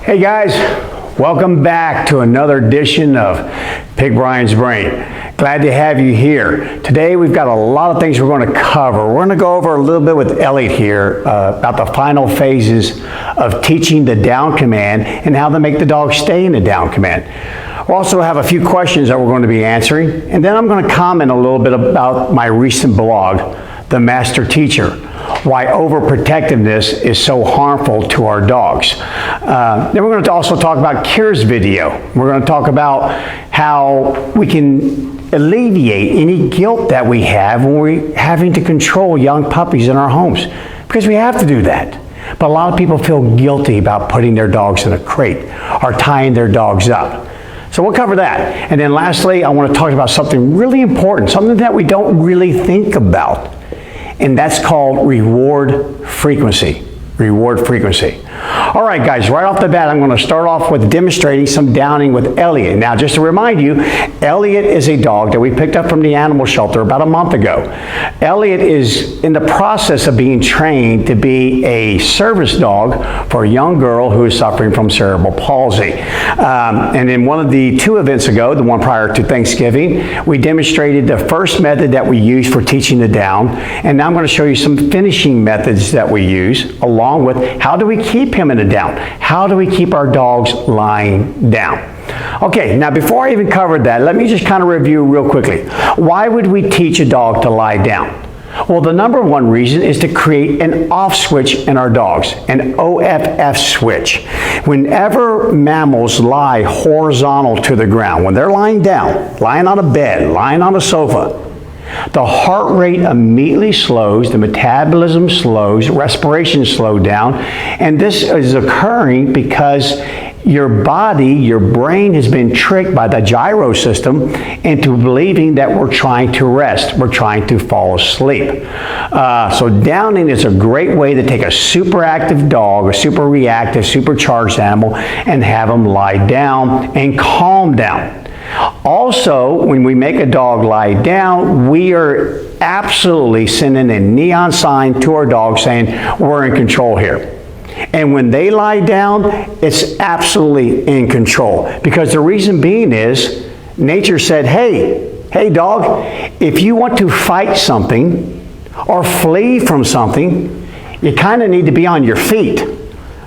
Hey guys, welcome back to another edition of Pick Bryan's Brain. Glad to have you here. Today we've got a lot of things we're going to cover. We're going to go over a little bit with Elliot here about the final phases of teaching the down command and how to make the dog stay in the down command. We'll also have a few questions that we're going to be answering, and then I'm going to comment a little bit about my recent blog, The Master Teacher, why overprotectiveness is so harmful to our dogs. Then we're going to also talk about Kira's video. We're going to talk about how we can alleviate any guilt that we have when we're having to control young puppies in our homes, because we have to do that. But a lot of people feel guilty about putting their dogs in a crate or tying their dogs up. So we'll cover that. And then lastly, I want to talk about something really important, something that we don't really think about. And that's called reward frequency. Reward frequency. All right, guys, right off the bat, I'm going to start off with demonstrating some downing with Elliot. Now, just to remind you, Elliot is a dog that we picked up from the animal shelter about a month ago. Elliot is in the process of being trained to be a service dog for a young girl who is suffering from cerebral palsy. And in one of the two events ago, the one prior to Thanksgiving, we demonstrated the first method that we use for teaching the down. And now I'm going to show you some finishing methods that we use, along with how do we keep him in a down? How do we keep our dogs lying down? Okay, now before I even cover that, let me just kind of review real quickly. Why would we teach a dog to lie down? Well, the number one reason is to create an off switch in our dogs, an OFF switch. Whenever mammals lie horizontal to the ground, when they're lying down, lying on a bed, lying on a sofa, the heart rate immediately slows, the metabolism slows, respiration slows down, and this is occurring because your body, your brain has been tricked by the gyro system into believing that we're trying to rest, we're trying to fall asleep. So downing is a great way to take a super active dog, a super reactive, supercharged animal, and have them lie down and calm down. Also, when we make a dog lie down, we are absolutely sending a neon sign to our dog saying we're in control here. And when they lie down, it's absolutely in control. Because the reason being is, nature said, hey dog, if you want to fight something or flee from something, you kind of need to be on your feet,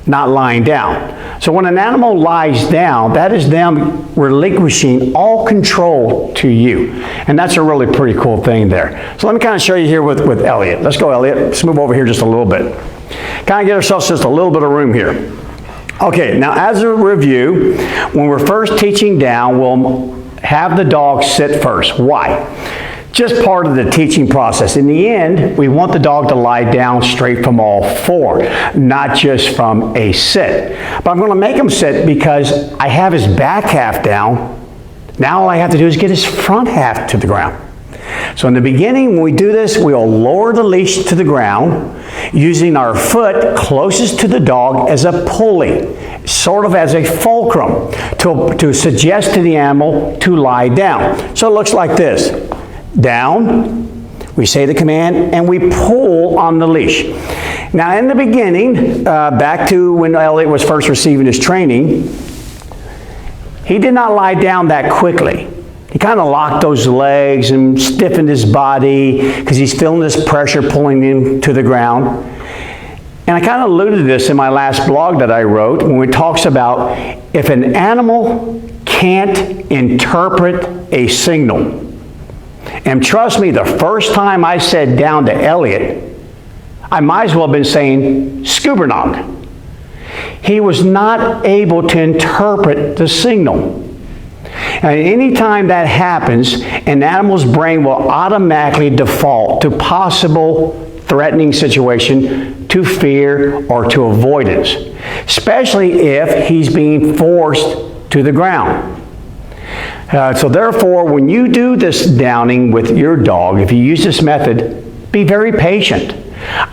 not lying down. So when an animal lies down, that is them relinquishing all control to you. And that's a really pretty cool thing there. So let me kind of show you here with Elliot. Let's go, Elliot. Let's move over here just a little bit. Kind of get ourselves just a little bit of room here. Okay, now as a review, when we're first teaching down, we'll have the dog sit first. Why? Just part of the teaching process. In the end, we want the dog to lie down straight from all four, not just from a sit. But I'm going to make him sit because I have his back half down. Now all I have to do is get his front half to the ground. So in the beginning, when we do this, we'll lower the leash to the ground using our foot closest to the dog as a pulley, sort of as a fulcrum to suggest to the animal to lie down. So it looks like this. Down, we say the command, and we pull on the leash. Now in the beginning, back to when Elliot was first receiving his training, he did not lie down that quickly. He kind of locked those legs and stiffened his body because he's feeling this pressure pulling him to the ground. And I kind of alluded to this in my last blog that I wrote when it talks about if an animal can't interpret a signal. And trust me, the first time I said down to Elliot, I might as well have been saying scuba nog. He was not able to interpret the signal. And anytime that happens, an animal's brain will automatically default to possible threatening situation, to fear, or to avoidance, especially if he's being forced to the ground. So therefore, when you do this downing with your dog, if you use this method, be very patient.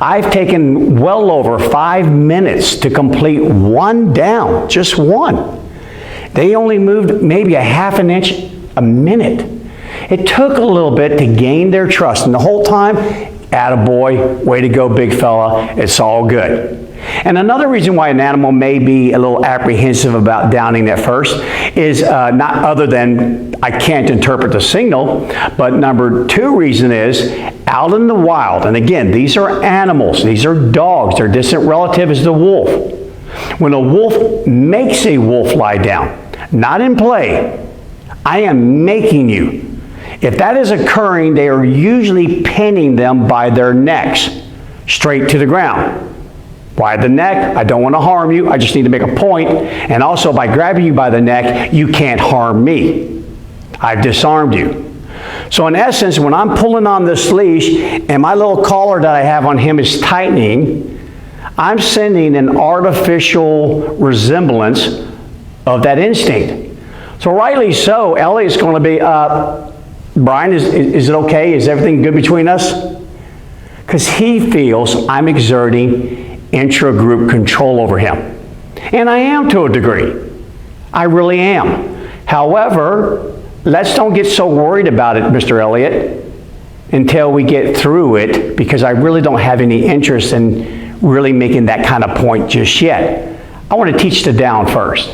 I've taken well over 5 minutes to complete one down, just one. They only moved maybe a half an inch a minute. It took a little bit to gain their trust, and the whole time Attaboy, way to go, big fella, it's all good. And another reason why an animal may be a little apprehensive about downing at first is not other than I can't interpret the signal, but number two reason is out in the wild, and again, these are animals, these are dogs, their distant relative is the wolf. When a wolf makes a wolf lie down, not in play, I am making you. If that is occurring, they are usually pinning them by their necks, straight to the ground. Why the neck? I don't want to harm you, I just need to make a point. And also by grabbing you by the neck, you can't harm me. I've disarmed you. So in essence, when I'm pulling on this leash and my little collar that I have on him is tightening, I'm sending an artificial resemblance of that instinct. So rightly so, Elliot's going to be, Bryan, is it okay? Is everything good between us? Because he feels I'm exerting intra-group control over him. And I am to a degree. I really am. However, let's don't get so worried about it, Mr. Elliot, until we get through it, because I really don't have any interest in really making that kind of point just yet. I want to teach the down first.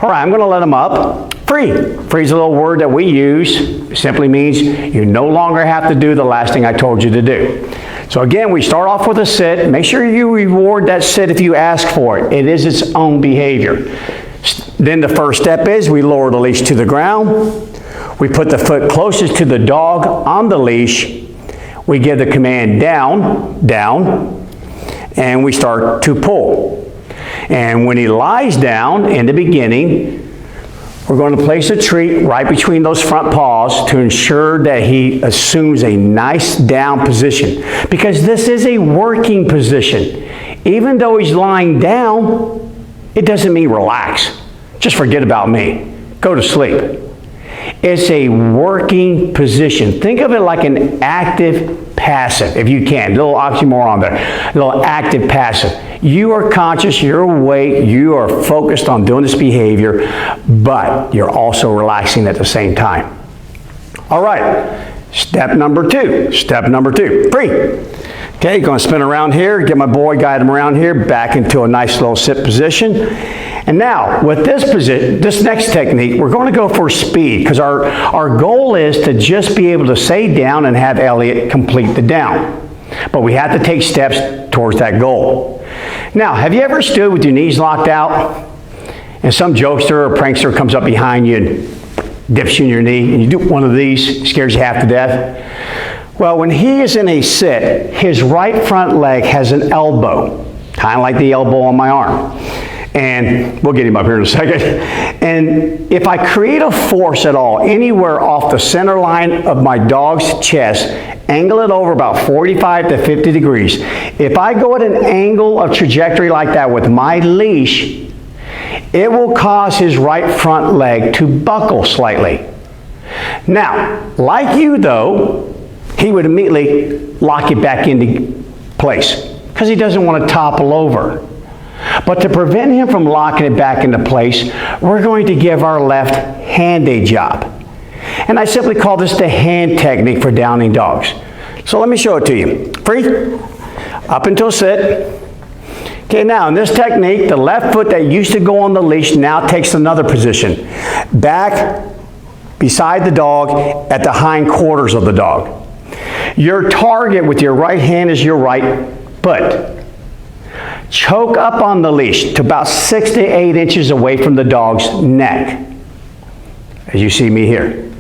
All right, I'm going to let him up. Free. Free is a little word that we use. It simply means you no longer have to do the last thing I told you to do. So again, we start off with a sit. Make sure you reward that sit if you ask for it. It is its own behavior. Then the first step is we lower the leash to the ground. We put the foot closest to the dog on the leash. We give the command down, down, and we start to pull. And when he lies down in the beginning, we're going to place a treat right between those front paws to ensure that he assumes a nice down position. Because this is a working position. Even though he's lying down, it doesn't mean relax. Just forget about me. Go to sleep. It's a working position. Think of it like an active passive, if you can. A little oxymoron there. A little active passive. You are conscious, you're awake, you are focused on doing this behavior, but you're also relaxing at the same time. All right, step number two. Step number two, free. Okay, going to spin around here, get my boy, guide him around here, back into a nice little sit position. And now, with this position, this next technique, we're going to go for speed, because our goal is to just be able to say down and have Elliot complete the down. But we have to take steps towards that goal. Now, have you ever stood with your knees locked out and some jokester or prankster comes up behind you and dips you in your knee and you do one of these, scares you half to death? Well, when he is in a sit, his right front leg has an elbow, kind of like the elbow on my arm. And we'll get him up here in a second. And if I create a force at all, anywhere off the center line of my dog's chest, angle it over about 45 to 50 degrees. If I go at an angle of trajectory like that with my leash, it will cause his right front leg to buckle slightly. Now, like you though, he would immediately lock it back into place because he doesn't want to topple over. But to prevent him from locking it back into place, we're going to give our left hand a job. And I simply call this the hand technique for downing dogs. So let me show it to you. Free, up until sit. Okay, now in this technique, the left foot that used to go on the leash now takes another position. Back beside the dog at the hind quarters of the dog. Your target with your right hand is your right foot. Choke up on the leash to about 6 to 8 inches away from the dog's neck, as you see me here.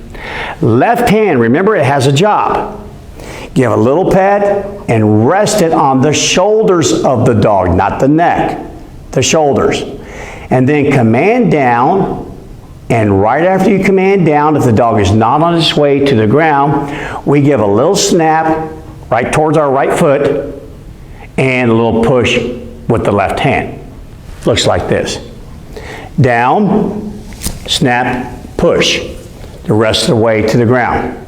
Left hand, remember it has a job. Give a little pat and rest it on the shoulders of the dog, not the neck, the shoulders. And then command down, and right after you command down, if the dog is not on its way to the ground, we give a little snap right towards our right foot and a little push with the left hand. Looks like this. Down, snap, push. The rest of the way to the ground.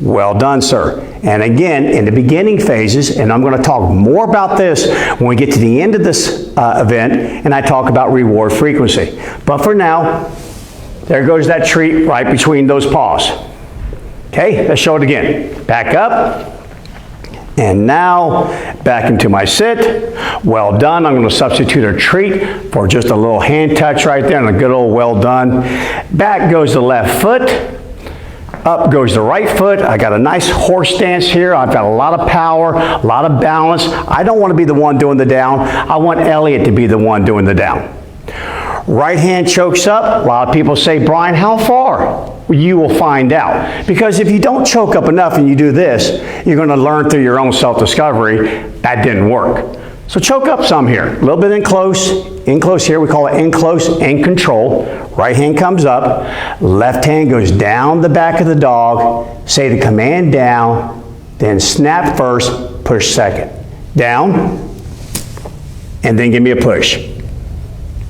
Well done, sir. And again, in the beginning phases, and I'm going to talk more about this when we get to the end of this event, and I talk about reward frequency. But for now, there goes that treat right between those paws. Okay, let's show it again. Back up, And now, back into my sit. Well done. I'm going to substitute a treat for just a little hand touch right there and a good old well done. Back goes the left foot. Up goes the right foot. I got a nice horse stance here. I've got a lot of power, a lot of balance. I don't want to be the one doing the down. I want Elliot to be the one doing the down. Right hand chokes up. A lot of people say, Bryan, how far? You will find out. Because if you don't choke up enough and you do this, you're going to learn through your own self-discovery that didn't work. So choke up some here. A little bit in close here. We call it in close, in control. Right hand comes up. Left hand goes down the back of the dog. Say the command down. Then snap first, push second. Down. And then give me a push.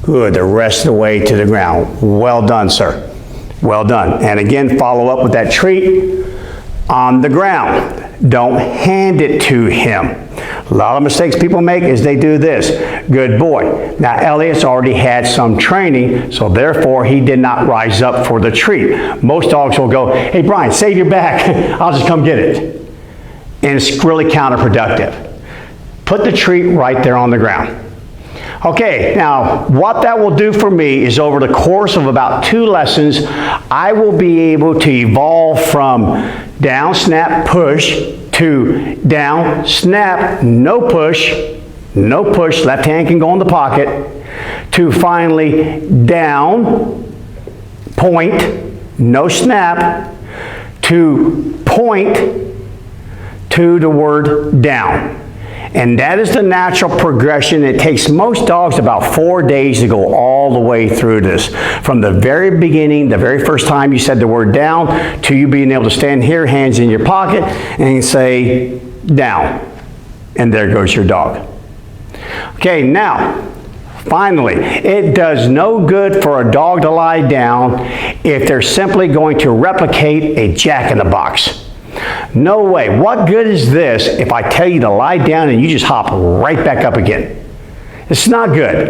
Good, the rest of the way to the ground. Well done, sir. Well done. And again, follow up with that treat on the ground. Don't hand it to him. A lot of mistakes people make is they do this. Good boy. Now, Elliot's already had some training, so therefore he did not rise up for the treat. Most dogs will go, hey, Bryan, save your back. I'll just come get it. And it's really counterproductive. Put the treat right there on the ground. Okay, now what that will do for me is over the course of about 2 lessons, I will be able to evolve from down, snap, push to down, snap, no push, left hand can go in the pocket, to finally down, point, no snap, to point, to the word down. And that is the natural progression. It takes most dogs about 4 days to go all the way through this. From the very beginning, the very first time you said the word down, to you being able to stand here, hands in your pocket, and say down. And there goes your dog. Okay, now, finally, it does no good for a dog to lie down if they're simply going to replicate a jack-in-the-box. No way. What good is this if I tell you to lie down and you just hop right back up again? It's not good.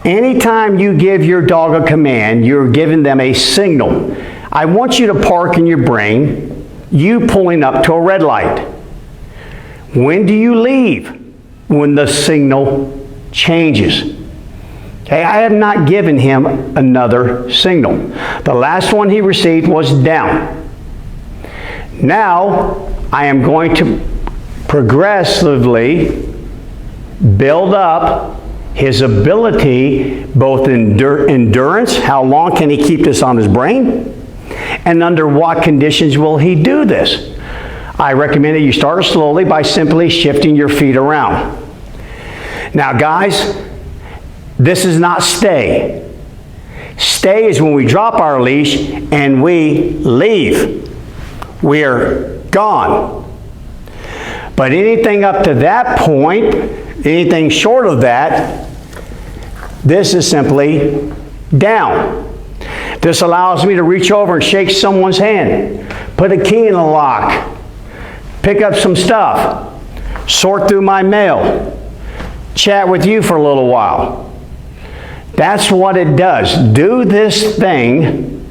Anytime you give your dog a command, you're giving them a signal. I want you to park in your brain, you pulling up to a red light. When do you leave? When the signal changes. Okay, I have not given him another signal. The last one he received was down. Now, I am going to progressively build up his ability, both endurance, how long can he keep this on his brain, and under what conditions will he do this. I recommend that you start slowly by simply shifting your feet around. Now, guys, this is not stay. Stay is when we drop our leash and we leave. We're gone. But anything up to that point, anything short of that, this is simply down. This allows me to reach over and shake someone's hand, put a key in the lock, pick up some stuff, sort through my mail, chat with you for a little while. That's what it does. Do this thing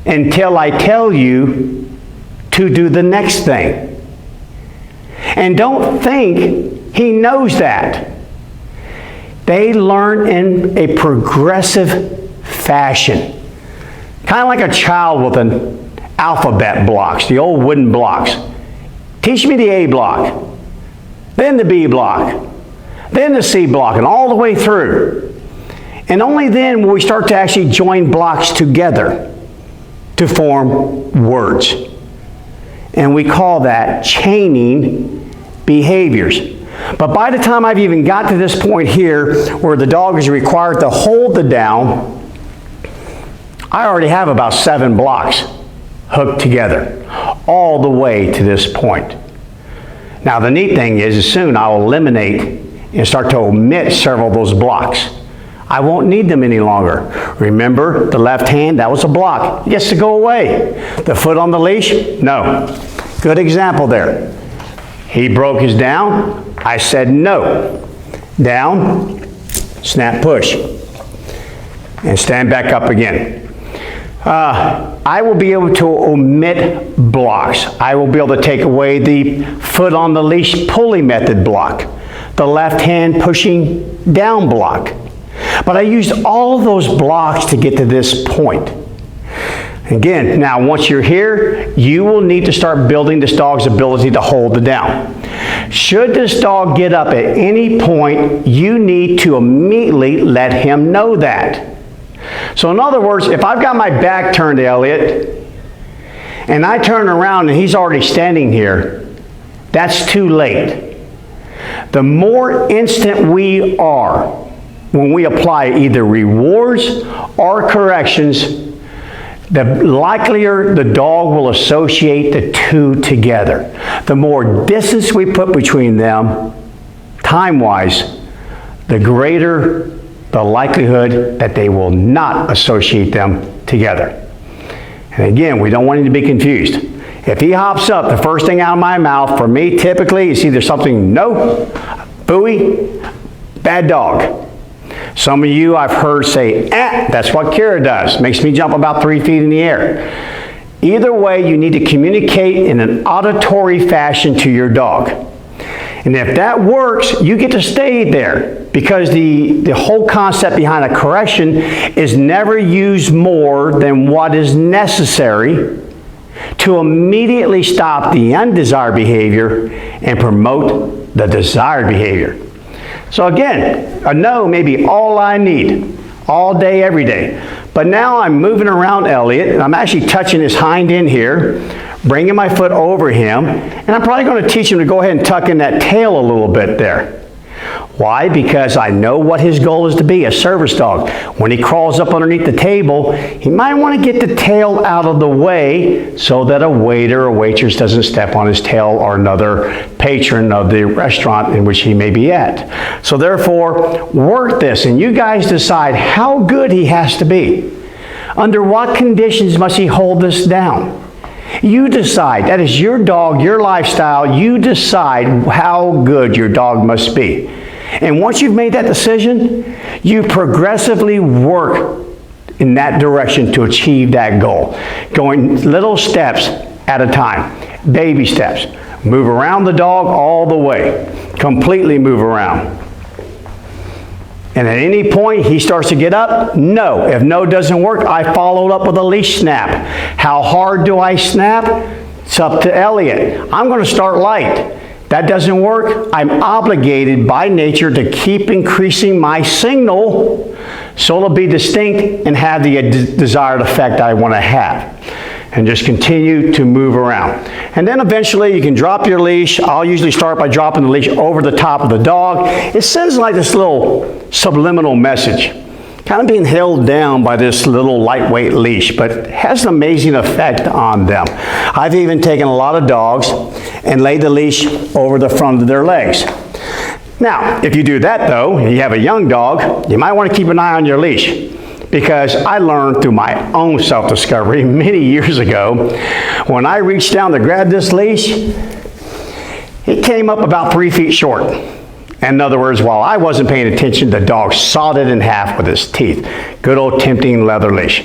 until I tell you to do the next thing. And don't think he knows that. They learn in a progressive fashion. Kind of like a child with an alphabet blocks, the old wooden blocks. Teach me the A block, then the B block, then the C block, and all the way through. And only then will we start to actually join blocks together to form words. And we call that chaining behaviors. But by the time I've even got to this point here where the dog is required to hold the down, I already have about 7 blocks hooked together all the way to this point. Now the neat thing is soon I'll eliminate and start to omit several of those blocks. I won't need them any longer. Remember, the left hand, that was a block. It gets to go away. The foot on the leash, no. Good example there. He broke his down. I said no. Down, snap, push. And stand back up again. I will be able to omit blocks. I will be able to take away the foot on the leash pulley method block, the left hand pushing down block. But I used all those blocks to get to this point. Again, now once you're here, you will need to start building this dog's ability to hold the down. Should this dog get up at any point, you need to immediately let him know that. So in other words, if I've got my back turned to Elliot, and I turn around and he's already standing here, that's too late. The more instant we are when we apply either rewards or corrections, the likelier the dog will associate the two together. The more distance we put between them, time-wise, the greater the likelihood that they will not associate them together. And again, we don't want him to be confused. If he hops up, the first thing out of my mouth, for me, typically, is either something, no, booey, bad dog. Some of you I've heard say, that's what Kira does. Makes me jump about 3 feet in the air. Either way, you need to communicate in an auditory fashion to your dog. And if that works, you get to stay there, because the whole concept behind a correction is never use more than what is necessary to immediately stop the undesired behavior and promote the desired behavior. So again, a no may be all I need, all day, every day. But now I'm moving around Elliot, and I'm actually touching his hind end here, bringing my foot over him, and I'm probably going to teach him to go ahead and tuck in that tail a little bit there. Why? Because I know what his goal is to be, a service dog. When he crawls up underneath the table, he might want to get the tail out of the way so that a waiter or waitress doesn't step on his tail, or another patron of the restaurant in which he may be at. So therefore, work this, and you guys decide how good he has to be. Under what conditions must he hold this down? You decide. That is your dog, your lifestyle. You decide how good your dog must be. And once you've made that decision, you progressively work in that direction to achieve that goal. Going little steps at a time. Baby steps. Move around the dog all the way. Completely move around. And at any point he starts to get up, no. If no doesn't work, I followed up with a leash snap. How hard do I snap? It's up to Elliot. I'm going to start light. That doesn't work. I'm obligated by nature to keep increasing my signal so it'll be distinct and have the desired effect I want to have. And just continue to move around. And then eventually you can drop your leash. I'll usually start by dropping the leash over the top of the dog. It sends like this little subliminal message, kind of being held down by this little lightweight leash, but it has an amazing effect on them. I've even taken a lot of dogs and laid the leash over the front of their legs. Now, if you do that though, and you have a young dog, you might want to keep an eye on your leash. Because I learned through my own self-discovery many years ago, when I reached down to grab this leash, it came up about 3 feet short. In other words, while I wasn't paying attention, the dog sawed it in half with his teeth. Good old tempting leather leash.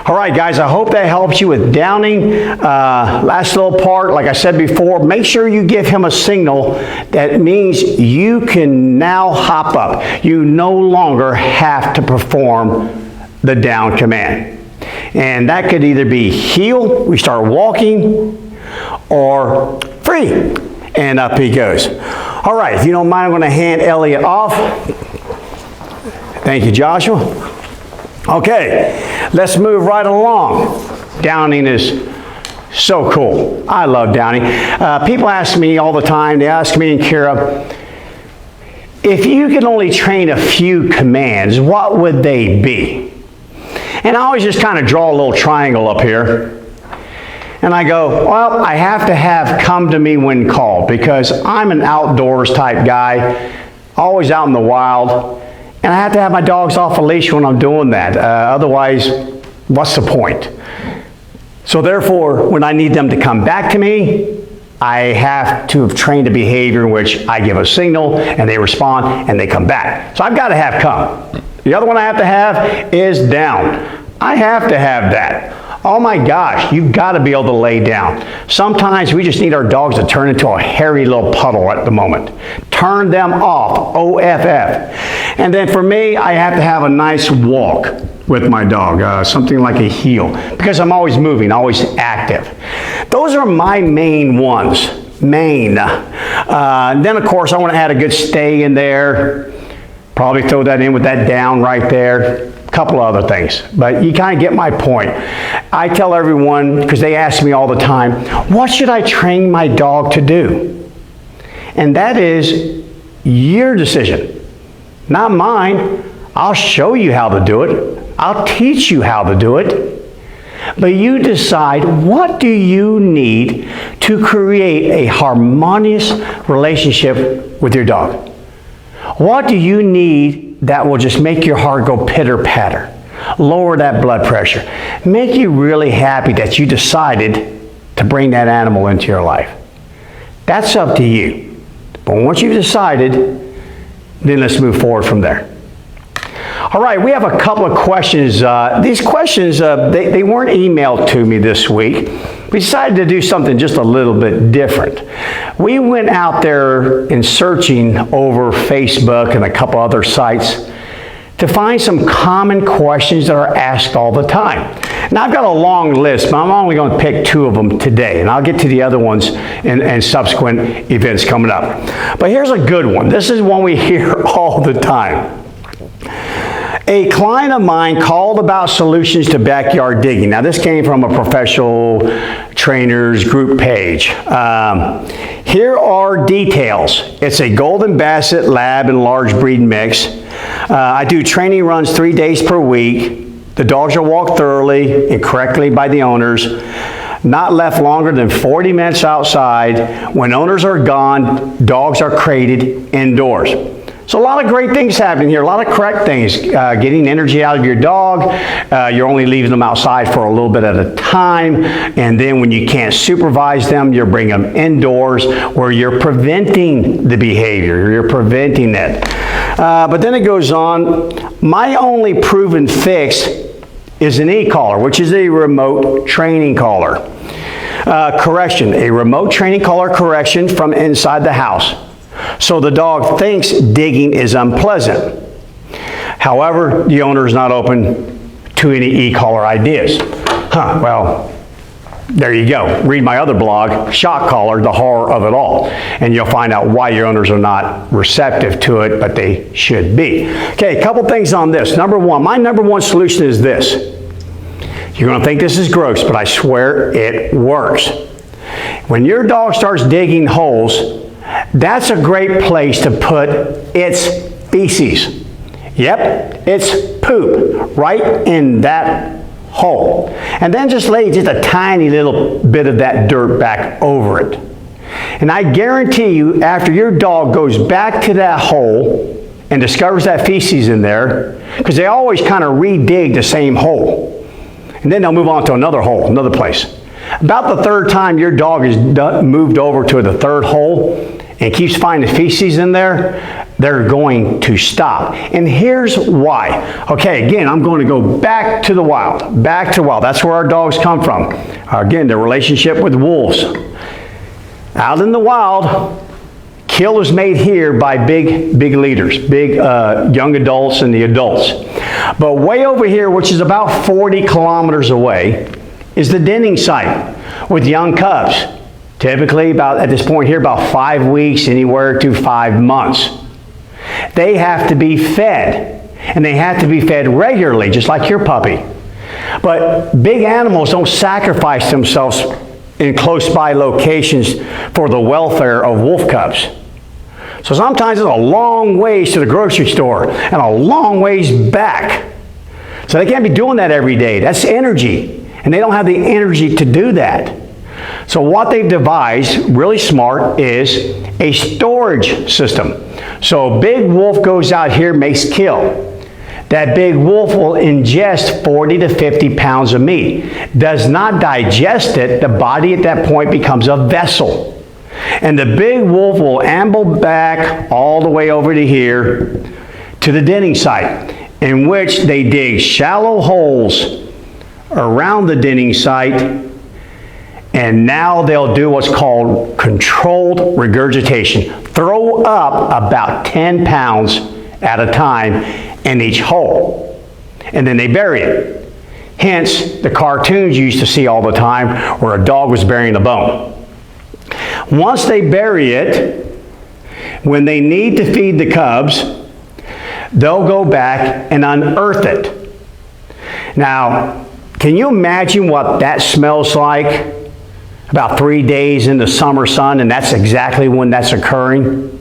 All right, guys, I hope that helps you with downing. Last little part, like I said before, make sure you give him a signal that means you can now hop up. You no longer have to perform the down command. And that could either be heel, we start walking, or free, and up he goes. All right, if you don't mind, I'm going to hand Elliot off. Thank you, Joshua. Okay, let's move right along. Downing is so cool. I love downing. People ask me all the time, they ask me and Kira, if you could only train a few commands, what would they be? And I always just kind of draw a little triangle up here. And I go, well, I have to have come to me when called, because I'm an outdoors type guy, always out in the wild. And I have to have my dogs off a leash when I'm doing that. Otherwise, what's the point? So therefore, when I need them to come back to me, I have to have trained a behavior in which I give a signal and they respond and they come back. So I've got to have come. The other one I have to have is down. I have to have that. Oh my gosh, you've got to be able to lay down. Sometimes we just need our dogs to turn into a hairy little puddle at the moment. Turn them off, OFF. And then for me, I have to have a nice walk with my dog, something like a heel, because I'm always moving, always active. Those are my main ones. Then of course, I want to add a good stay in there. Probably throw that in with that down right there. A couple of other things, but you kind of get my point. I tell everyone, because they ask me all the time, what should I train my dog to do? And that is your decision, not mine. I'll show you how to do it. I'll teach you how to do it. But you decide, what do you need to create a harmonious relationship with your dog? What do you need that will just make your heart go pitter-patter, lower that blood pressure, make you really happy that you decided to bring that animal into your life? That's up to you. But once you've decided, then let's move forward from there. All right, we have a couple of questions. These questions, they weren't emailed to me this week. We decided to do something just a little bit different. We went out there and searching over Facebook and a couple other sites to find some common questions that are asked all the time. Now, I've got a long list, but I'm only going to pick 2 of them today, and I'll get to the other ones in subsequent events coming up. But here's a good one. This is one we hear all the time. A client of mine called about solutions to backyard digging. Now, this came from a professional trainers group page. Here are details. It's a Golden Basset Lab and large breed mix. I do training runs 3 days per week. The dogs are walked thoroughly and correctly by the owners. Not left longer than 40 minutes outside. When owners are gone, dogs are crated indoors. So a lot of great things happening here, a lot of correct things. Getting energy out of your dog, you're only leaving them outside for a little bit at a time, and then when you can't supervise them, you're bringing them indoors where you're preventing the behavior, you're preventing it. But then it goes on, my only proven fix is an e-collar, which is a remote training collar. Correction, a remote training collar correction from inside the house. So the dog thinks digging is unpleasant. However, the owner is not open to any e-collar ideas. Well, there you go. Read my other blog, Shock Collar, the horror of it all. And you'll find out why your owners are not receptive to it, but they should be. Okay, a couple things on this. Number one, my number one solution is this. You're going to think this is gross, but I swear it works. When your dog starts digging holes, that's a great place to put its feces. Yep, it's poop right in that hole. And then just lay just a tiny little bit of that dirt back over it. And I guarantee you, after your dog goes back to that hole and discovers that feces in there, because they always kind of re-dig the same hole. And then they'll move on to another hole, another place. About the 3rd time your dog is moved over to the 3rd hole and keeps finding feces in there, they're going to stop. And here's why. Okay, again, I'm going to go back to the wild. Back to the wild. That's where our dogs come from. Again, their relationship with wolves. Out in the wild, kill is made here by big leaders, big young adults and the adults. But way over here, which is about 40 kilometers away, is the denning site with young cubs. Typically, at this point here, about 5 weeks, anywhere to 5 months. They have to be fed, and they have to be fed regularly, just like your puppy. But big animals don't sacrifice themselves in close-by locations for the welfare of wolf cubs. So sometimes it's a long ways to the grocery store and a long ways back. So they can't be doing that every day. That's energy, and they don't have the energy to do that. So what they've devised, really smart, is a storage system. So big wolf goes out here, makes kill. That big wolf will ingest 40 to 50 pounds of meat. Does not digest it, the body at that point becomes a vessel. And the big wolf will amble back all the way over to here to the denning site, in which they dig shallow holes around the denning site, and now they'll do what's called controlled regurgitation. Throw up about 10 pounds at a time in each hole, and then they bury it. Hence, the cartoons you used to see all the time where a dog was burying a bone. Once they bury it, when they need to feed the cubs, they'll go back and unearth it. Now, can you imagine what that smells like about 3 days in the summer sun, and that's exactly when that's occurring?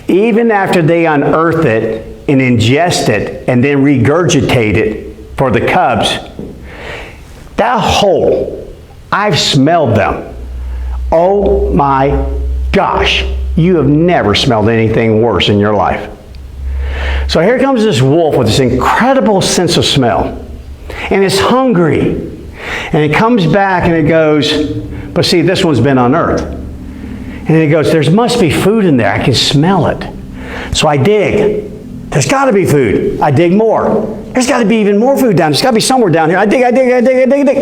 Even after they unearth it and ingest it and then regurgitate it for the cubs, that hole, I've smelled them. Oh my gosh, you have never smelled anything worse in your life. So here comes this wolf with this incredible sense of smell, and it's hungry, and it comes back and it goes, but see, this one's been unearthed, and it goes, there must be food in there, I can smell it. So I dig, there's got to be food. I dig more, there's got to be even more food down, there's got to be somewhere down here. I dig.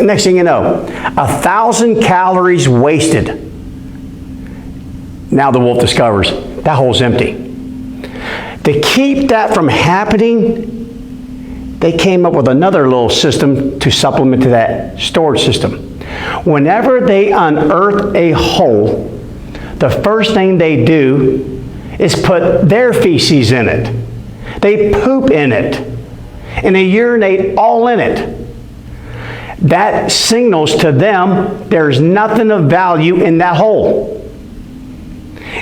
Next thing you know, 1,000 calories wasted. Now the wolf discovers that hole's empty. To keep that from happening, they came up with another little system to supplement to that storage system. Whenever they unearth a hole, the first thing they do is put their feces in it. They poop in it, and they urinate all in it. That signals to them there's nothing of value in that hole.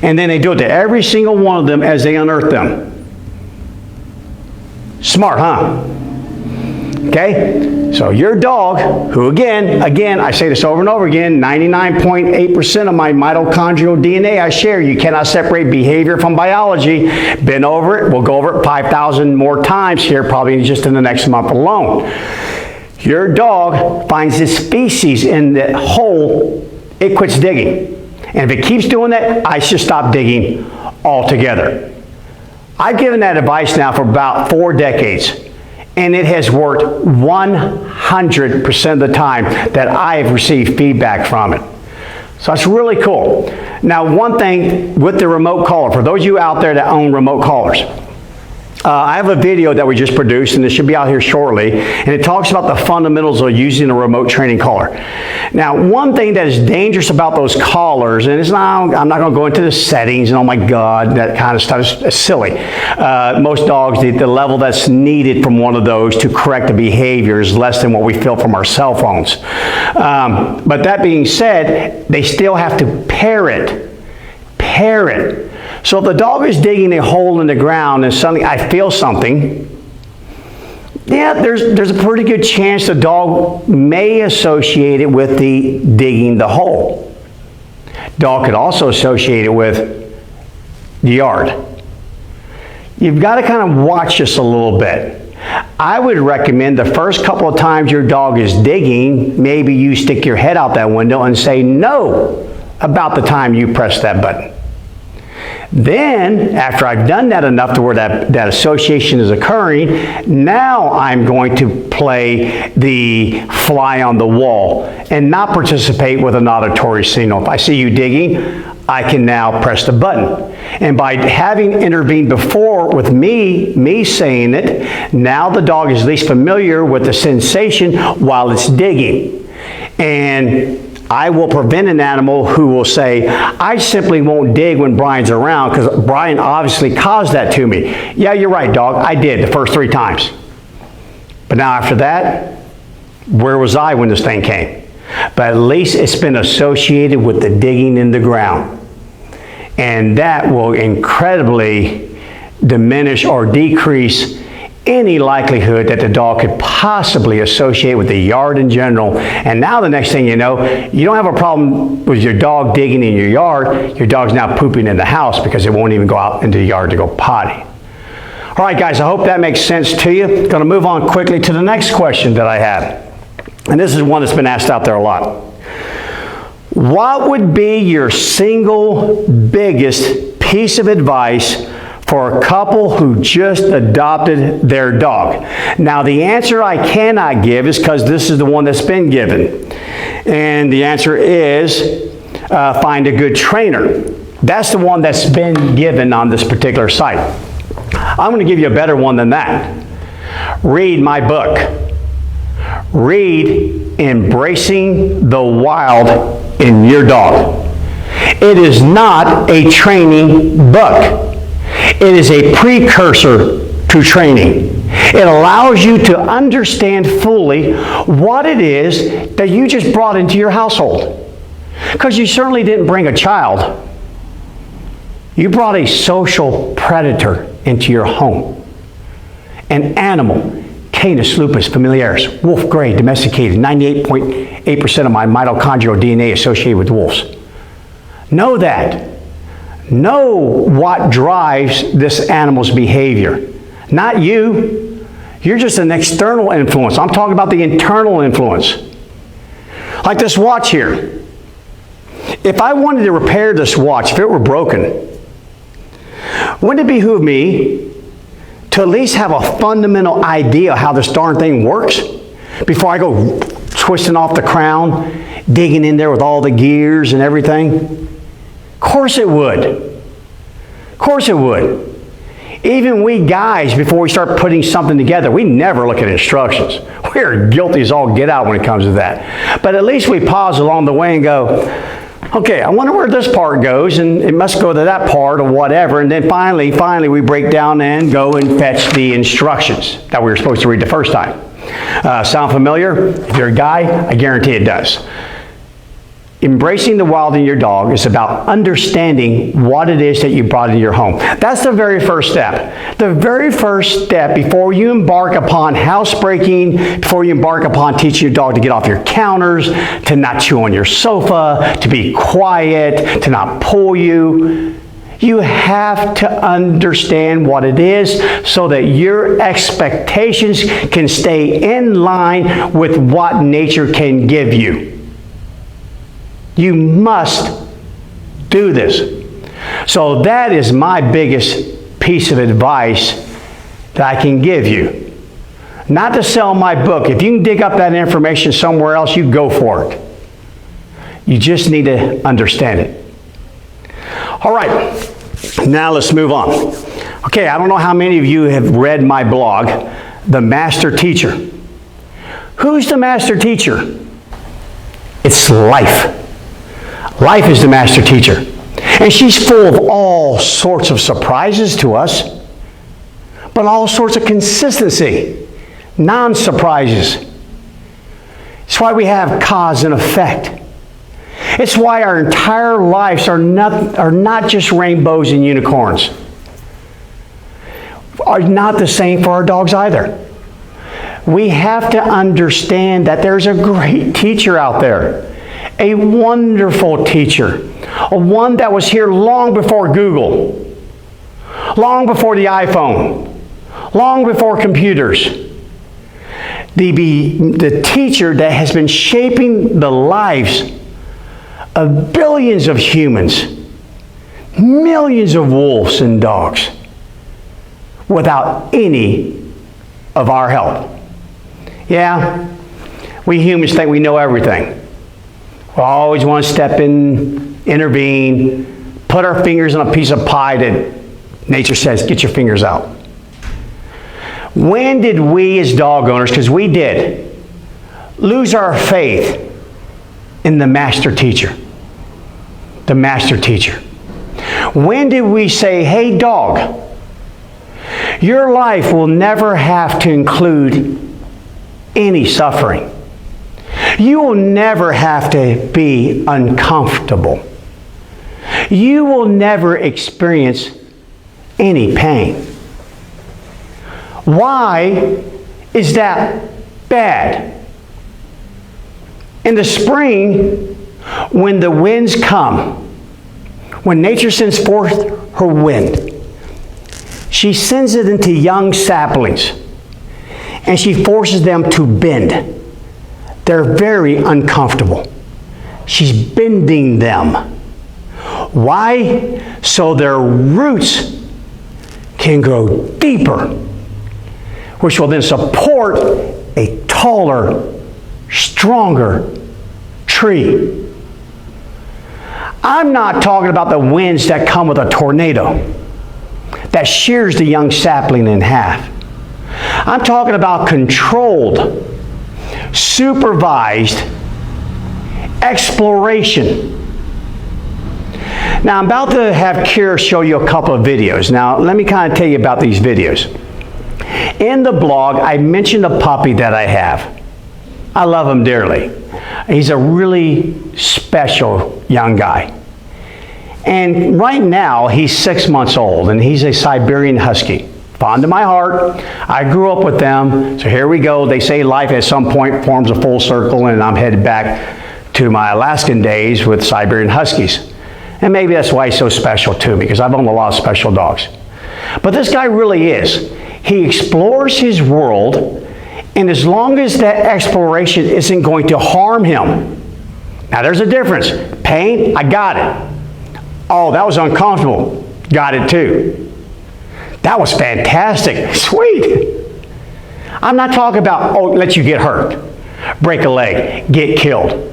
And then they do it to every single one of them as they unearth them. Smart, huh? Okay? So your dog, who again, I say this over and over again, 99.8% of my mitochondrial DNA I share. You cannot separate behavior from biology. Been over it. We'll go over it 5,000 more times here, probably just in the next month alone. Your dog finds its feces in the hole, it quits digging. And if it keeps doing that, I should stop digging altogether. I've given that advice now for about 4 decades, and it has worked 100% of the time that I have received feedback from it. So it's really cool. Now, one thing with the remote collar, for those of you out there that own remote collars, I have a video that we just produced, and it should be out here shortly, and it talks about the fundamentals of using a remote training collar. Now, one thing that is dangerous about those collars, and it's not, I'm not going to go into the settings, and oh my God, that kind of stuff is silly. Most dogs, the level that's needed from one of those to correct the behavior is less than what we feel from our cell phones. But that being said, they still have to pair it. So if the dog is digging a hole in the ground and suddenly I feel something, yeah, there's a pretty good chance the dog may associate it with the digging the hole. Dog could also associate it with the yard. You've got to kind of watch this a little bit. I would recommend the first couple of times your dog is digging, maybe you stick your head out that window and say no about the time you press that button. Then, after I've done that enough to where that association is occurring, now I'm going to play the fly on the wall and not participate with an auditory signal. If I see you digging, I can now press the button. And by having intervened before with me saying it, now the dog is at least familiar with the sensation while it's digging. And I will prevent an animal who will say, I simply won't dig when Bryan's around because Bryan obviously caused that to me. Yeah, you're right, dog. I did the first 3 times. But now after that, where was I when this thing came? But at least it's been associated with the digging in the ground. And that will incredibly diminish or decrease any likelihood that the dog could possibly associate with the yard in general. And now the next thing you know, you don't have a problem with your dog digging in your yard. Your dog's now pooping in the house because it won't even go out into the yard to go potty. All right, guys, I hope that makes sense to you. Going to move on quickly to the next question that I have. And this is one that's been asked out there a lot. What would be your single biggest piece of advice for a couple who just adopted their dog? Now, the answer I cannot give is because this is the one that's been given. And the answer is find a good trainer. That's the one that's been given on this particular site. I'm going to give you a better one than that. Read my book. Read Embracing the Wild in Your Dog. It is not a training book. It is a precursor to training. It allows you to understand fully what it is that you just brought into your household. Because you certainly didn't bring a child. You brought a social predator into your home. An animal, Canis lupus familiaris, wolf grade, domesticated, 98.8% of my mitochondrial DNA associated with wolves. Know that. Know what drives this animal's behavior. Not you. You're just an external influence. I'm talking about the internal influence. Like this watch here. If I wanted to repair this watch, if it were broken, wouldn't it behoove me to at least have a fundamental idea how this darn thing works before I go twisting off the crown, digging in there with all the gears and everything? Of course it would. Of course it would. Even we guys, before we start putting something together, we never look at instructions. We're guilty as all get out when it comes to that. But at least we pause along the way and go, okay, I wonder where this part goes, and it must go to that part or whatever. And then finally we break down and go and fetch the instructions that we were supposed to read the first time. Sound familiar? If you're a guy, I guarantee it does. Embracing the wild in your dog is about understanding what it is that you brought into your home. That's the very first step. The very first step before you embark upon housebreaking, before you embark upon teaching your dog to get off your counters, to not chew on your sofa, to be quiet, to not pull you. You have to understand what it is so that your expectations can stay in line with what nature can give you. You must do this. So that is my biggest piece of advice that I can give you. Not to sell my book. If you can dig up that information somewhere else, you go for it. You just need to understand it. All right, now let's move on. Okay, I don't know how many of you have read my blog, The Master Teacher. Who's the master teacher? It's life. Life is the master teacher. And she's full of all sorts of surprises to us, but all sorts of consistency, non-surprises. It's why we have cause and effect. It's why our entire lives are not just rainbows and unicorns. Are not the same for our dogs either. We have to understand that there's a great teacher out there. A wonderful teacher, one that was here long before Google, long before the iPhone, long before computers. The teacher that has been shaping the lives of billions of humans, millions of wolves and dogs, without any of our help. Yeah, we humans think we know everything. We always want to step in, intervene, put our fingers on a piece of pie that nature says, get your fingers out. When did we as dog owners, because we did, lose our faith in the master teacher? The master teacher. When did we say, hey dog, your life will never have to include any suffering. You will never have to be uncomfortable. You will never experience any pain. Why is that bad? In the spring, when the winds come, when nature sends forth her wind, she sends it into young saplings, and she forces them to bend. They're very uncomfortable. She's bending them. Why? So their roots can grow deeper, which will then support a taller, stronger tree. I'm not talking about the winds that come with a tornado that shears the young sapling in half. I'm talking about controlled, supervised exploration. Now, I'm about to have Kira show you a couple of videos. Now, let me kind of tell you about these videos. In the blog, I mentioned a puppy that I have. I love him dearly. He's a really special young guy. And right now, he's 6 months old, and he's a Siberian Husky. Fond of my heart. I grew up with them, so here we go. They say life at some point forms a full circle, and I'm headed back to my Alaskan days with Siberian Huskies. And maybe that's why he's so special to me, because I've owned a lot of special dogs. But this guy really is. He explores his world, and as long as that exploration isn't going to harm him. Now there's a difference. Pain, I got it. Oh, that was uncomfortable. Got it too. That was fantastic. Sweet. I'm not talking about, oh, let you get hurt, break a leg, get killed.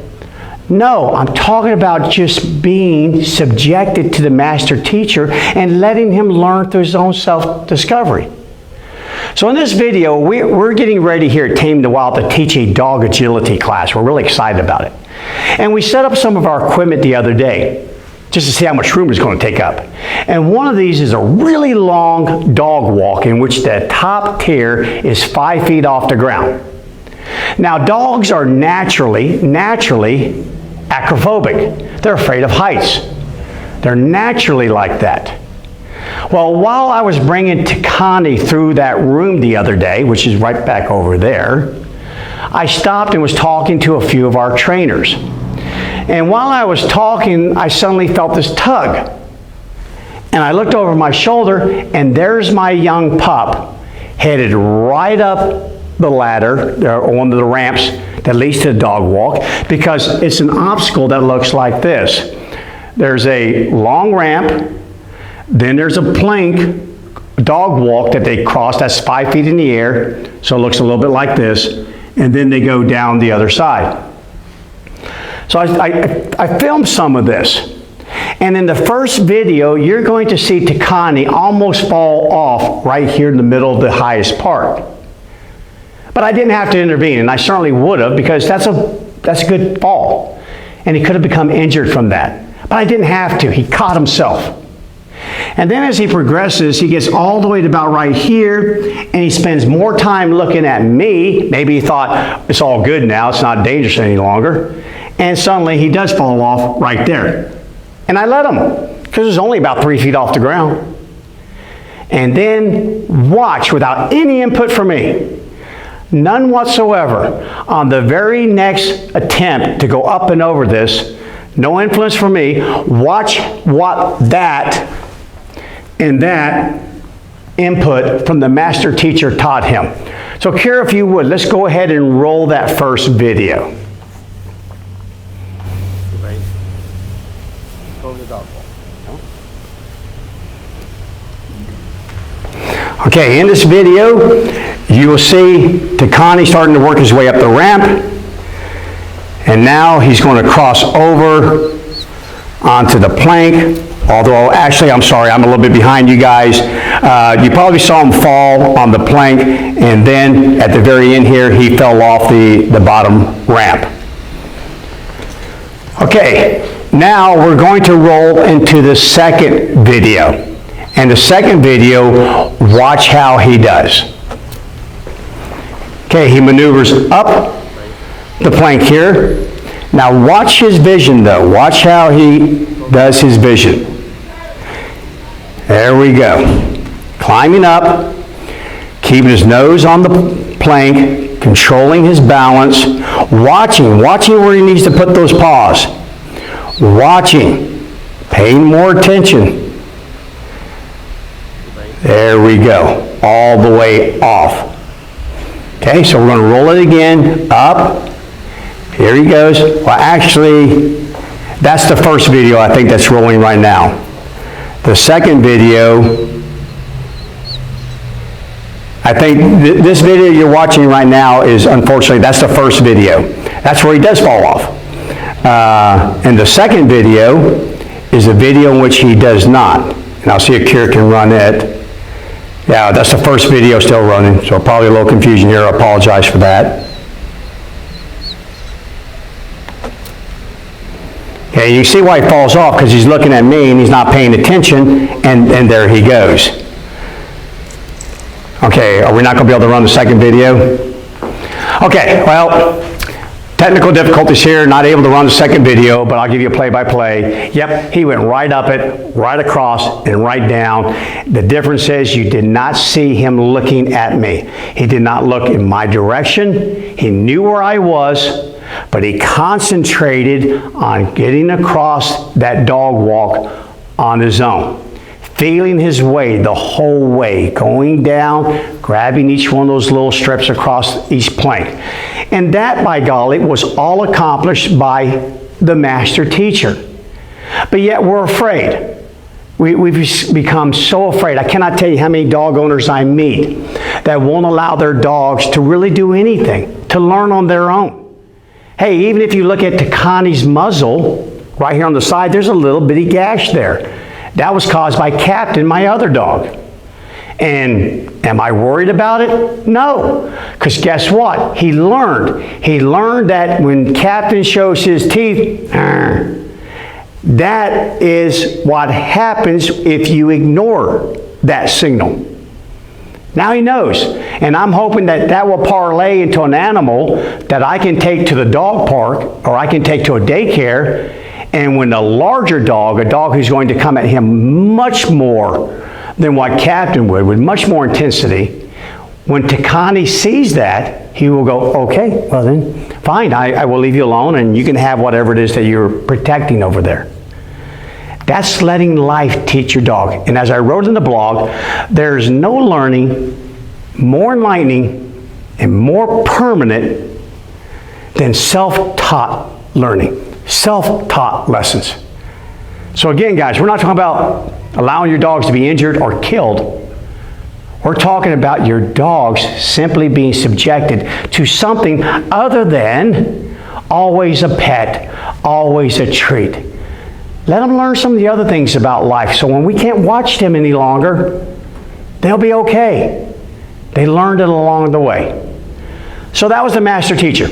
No, I'm talking about just being subjected to the master teacher and letting him learn through his own self-discovery. So in this video, we're getting ready here at Tame the Wild to teach a dog agility class. We're really excited about it. And we set up some of our equipment the other day just to see how much room it's going to take up. And one of these is a really long dog walk in which the top tier is 5 feet off the ground. Now, dogs are naturally acrophobic. They're afraid of heights. They're naturally like that. Well, while I was bringing Takani through that room the other day, which is right back over there, I stopped and was talking to a few of our trainers. And while I was talking, I suddenly felt this tug. And I looked over my shoulder, and there's my young pup headed right up the ladder, or one of the ramps that leads to the dog walk, because it's an obstacle that looks like this. There's a long ramp, then there's a plank dog walk that they cross, that's 5 feet in the air, so it looks a little bit like this, and then they go down the other side. So I filmed some of this. And in the first video, you're going to see Takani almost fall off right here in the middle of the highest part. But I didn't have to intervene, and I certainly would have, because that's a good fall. And he could have become injured from that. But I didn't have to. He caught himself. And then as he progresses, he gets all the way to about right here, and he spends more time looking at me. Maybe he thought, it's all good now, it's not dangerous any longer. And suddenly he does fall off right there. And I let him, because it was only about 3 feet off the ground. And then watch, without any input from me, none whatsoever, on the very next attempt to go up and over this, no influence from me, watch what that and that input from the master teacher taught him. So Kira, if you would, let's go ahead and roll that first video. Okay, in this video, you will see Takani starting to work his way up the ramp, and now he's going to cross over onto the plank. Although, actually, I'm sorry, I'm a little bit behind you guys. You probably saw him fall on the plank, and then at the very end here, he fell off the bottom ramp. Okay, now we're going to roll into the second video. And the second video, watch how he does. Okay, he maneuvers up the plank here. Now watch his vision though. Watch how he does his vision. There we go. Climbing up, keeping his nose on the plank, controlling his balance, watching where he needs to put those paws. Watching, paying more attention. There we go, all the way off. Okay, so we're going to roll it again, up. Here he goes. Well, actually, that's the first video I think that's rolling right now. The second video I think this video you're watching right now is, unfortunately, that's the first video. That's where he does fall off. And the second video is a video in which he does not. And I'll see if Kira can run it. Yeah, that's the first video still running, so probably a little confusion here. I apologize for that. Okay, you see why he falls off, because he's looking at me and he's not paying attention, and there he goes. Okay, are we not going to be able to run the second video? Okay, well, technical difficulties here, not able to run the second video, but I'll give you a play-by-play. Yep, he went right up it, right across, and right down. The difference is you did not see him looking at me. He did not look in my direction. He knew where I was, but he concentrated on getting across that dog walk on his own, feeling his way the whole way, going down, grabbing each one of those little strips across each plank. And that, by golly, was all accomplished by the master teacher. But yet we're afraid. We've become so afraid. I cannot tell you how many dog owners I meet that won't allow their dogs to really do anything, to learn on their own. Hey, even if you look at Takani's muzzle, right here on the side, there's a little bitty gash there. That was caused by Captain, my other dog. And am I worried about it? No. Because guess what? He learned. He learned that when Captain shows his teeth, that is what happens if you ignore that signal. Now he knows. And I'm hoping that that will parlay into an animal that I can take to the dog park or I can take to a daycare. And when a larger dog, a dog who's going to come at him much more than what Captain would, with much more intensity, when Takani sees that, he will go, okay, well then, fine, I will leave you alone and you can have whatever it is that you're protecting over there. That's letting life teach your dog. And as I wrote in the blog, there's no learning more enlightening and more permanent than self-taught learning, self-taught lessons. So again, guys, we're not talking about allowing your dogs to be injured or killed. We're talking about your dogs simply being subjected to something other than always a pet, always a treat. Let them learn some of the other things about life, so when we can't watch them any longer, they'll be okay. They learned it along the way. So that was the master teacher.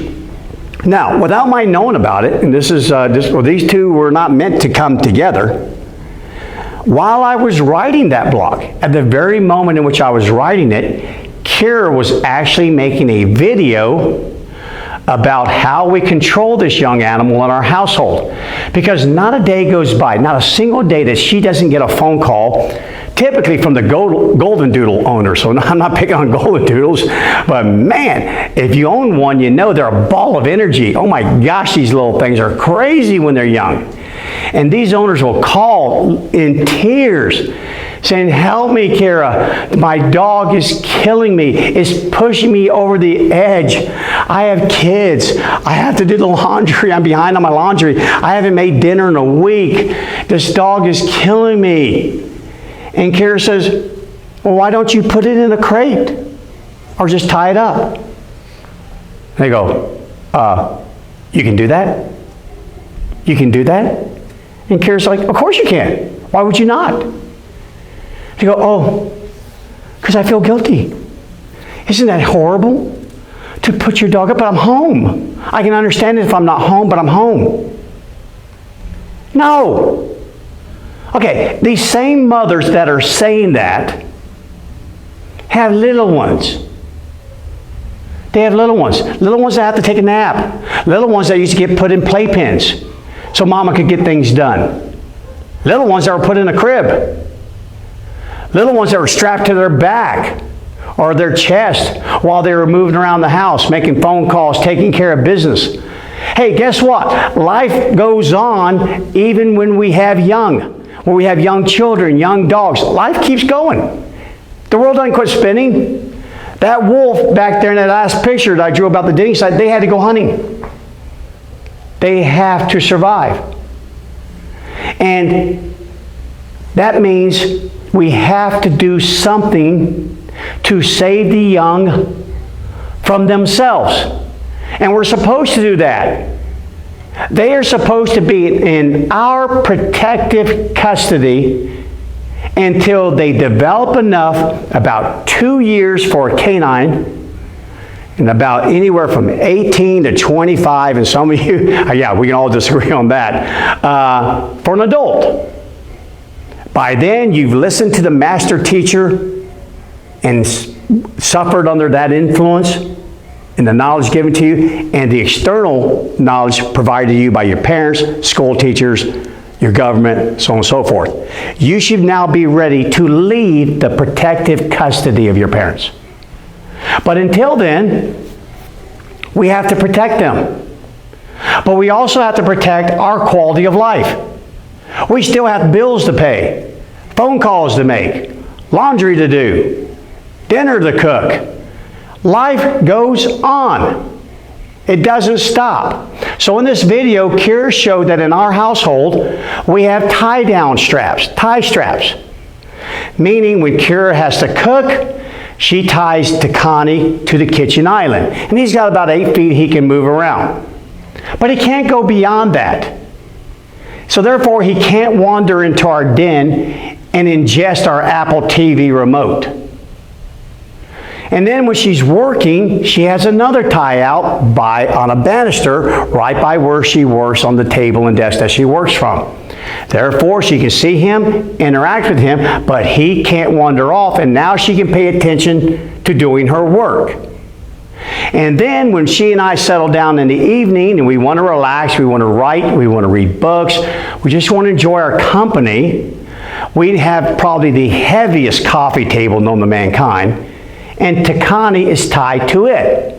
Now, without my knowing about it, and these two were not meant to come together, while I was writing that blog, at the very moment in which I was writing it, Kira was actually making a video about how we control this young animal in our household. Because not a day goes by, not a single day that she doesn't get a phone call, typically from the Golden Doodle owner. So I'm not picking on Golden Doodles, but man, if you own one, you know they're a ball of energy. Oh my gosh, these little things are crazy when they're young. And these owners will call in tears, saying, help me, Kira. My dog is killing me. It's pushing me over the edge. I have kids. I have to do the laundry. I'm behind on my laundry. I haven't made dinner in a week. This dog is killing me. And Kira says, well, why don't you put it in a crate or just tie it up? They go, you can do that? You can do that? And Kira's like, of course you can. Why would you not? They go, oh, because I feel guilty. Isn't that horrible? To put your dog up, but I'm home. I can understand it if I'm not home, but I'm home. No. Okay, these same mothers that are saying that have little ones. They have little ones. Little ones that have to take a nap. Little ones that used to get put in playpens so mama could get things done. Little ones that were put in a crib. Little ones that were strapped to their back or their chest while they were moving around the house, making phone calls, taking care of business. Hey, guess what? Life goes on even when we have when we have young children, young dogs. Life keeps going. The world doesn't quit spinning. That wolf back there in that last picture that I drew about the digging site, they had to go hunting. They have to survive. And that means we have to do something to save the young from themselves. And we're supposed to do that. They are supposed to be in our protective custody until they develop enough, about 2 years for a canine, and about anywhere from 18 to 25, and some of you, yeah, we can all disagree on that, for an adult. By then, you've listened to the master teacher and suffered under that influence and the knowledge given to you and the external knowledge provided to you by your parents, school teachers, your government, so on and so forth. You should now be ready to leave the protective custody of your parents. But until then, we have to protect them. But we also have to protect our quality of life. We still have bills to pay, phone calls to make, laundry to do, dinner to cook. Life goes on. It doesn't stop. So in this video, Kira showed that in our household, we have tie straps. Meaning when Kira has to cook, she ties Takani to the kitchen island. And he's got about 8 feet he can move around. But he can't go beyond that. So therefore, he can't wander into our den and ingest our Apple TV remote. And then when she's working, she has another tie out on a banister right by where she works on the table and desk that she works from. Therefore, she can see him, interact with him, but he can't wander off, and now she can pay attention to doing her work. And then when she and I settle down in the evening and we want to relax, we want to write, we want to read books, we just want to enjoy our company, we have probably the heaviest coffee table known to mankind, and Takani is tied to it.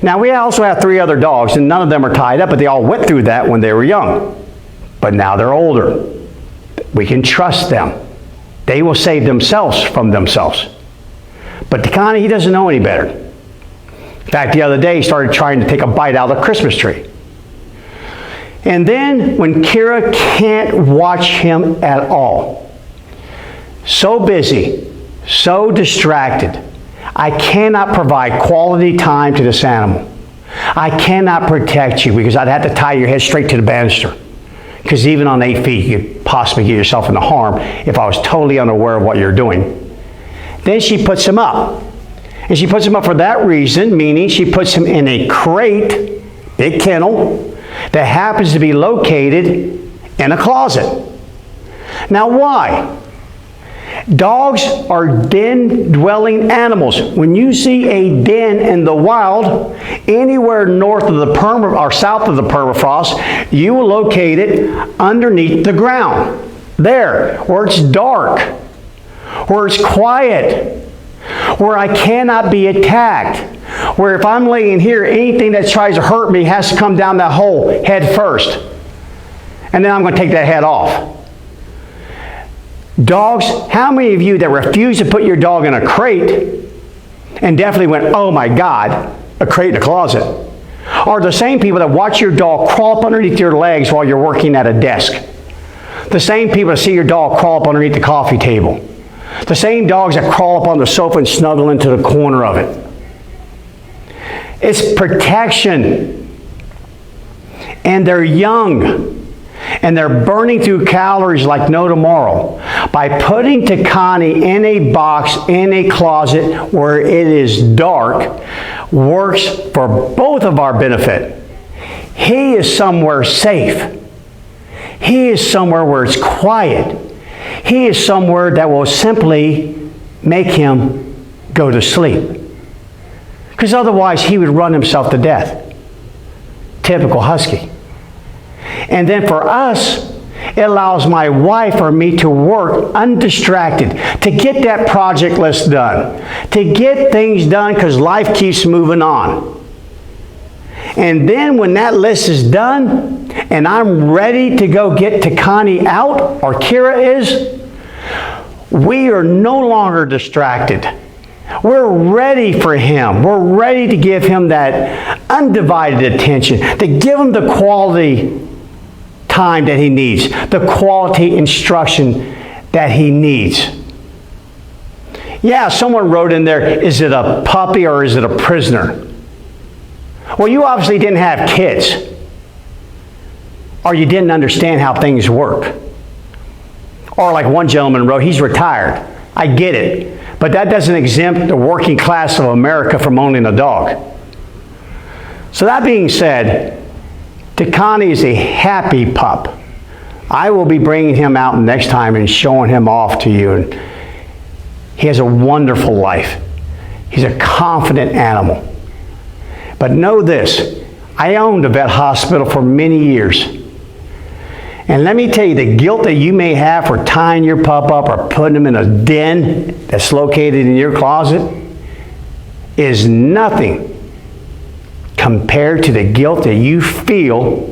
Now, we also have 3 other dogs, and none of them are tied up, but they all went through that when they were young. But now they're older. We can trust them. They will save themselves from themselves. But Takani, he doesn't know any better. In fact, the other day, he started trying to take a bite out of the Christmas tree. And then, when Kira can't watch him at all, so busy, so distracted, I cannot provide quality time to this animal. I cannot protect you because I'd have to tie your head straight to the banister. Because even on 8 feet, you could possibly get yourself into harm if I was totally unaware of what you're doing. Then she puts him up. And she puts him up for that reason, meaning she puts him in a crate, big kennel, that happens to be located in a closet. Now why? Dogs are den-dwelling animals. When you see a den in the wild, anywhere north of the or south of the permafrost, you will locate it underneath the ground. There, where it's dark, where it's quiet, where I cannot be attacked, where if I'm laying here, anything that tries to hurt me has to come down that hole head first. And then I'm going to take that head off. Dogs, how many of you that refuse to put your dog in a crate and definitely went, oh my God, a crate in a closet, are the same people that watch your dog crawl up underneath your legs while you're working at a desk? The same people that see your dog crawl up underneath the coffee table. The same dogs that crawl up on the sofa and snuggle into the corner of it. It's protection. And they're young. And they're burning through calories like no tomorrow. By putting Takani in a box, in a closet where it is dark, works for both of our benefit. He is somewhere safe. He is somewhere where it's quiet. He is somewhere that will simply make him go to sleep. Because otherwise he would run himself to death. Typical husky. And then for us, it allows my wife or me to work undistracted, to get that project list done, to get things done because life keeps moving on. And then when that list is done and I'm ready to go get Takani out, or Kira is, we are no longer distracted. We're ready for him. We're ready to give him that undivided attention, to give him the quality time that he needs, the quality instruction that he needs. Yeah, someone wrote in there, is it a puppy or is it a prisoner? Well, you obviously didn't have kids, or you didn't understand how things work. Or like one gentleman wrote, he's retired. I get it, but that doesn't exempt the working class of America from owning a dog. So that being said, Takani is a happy pup. I will be bringing him out next time and showing him off to you. And he has a wonderful life. He's a confident animal. But know this, I owned a vet hospital for many years. And let me tell you, the guilt that you may have for tying your pup up or putting him in a den that's located in your closet is nothing compared to the guilt that you feel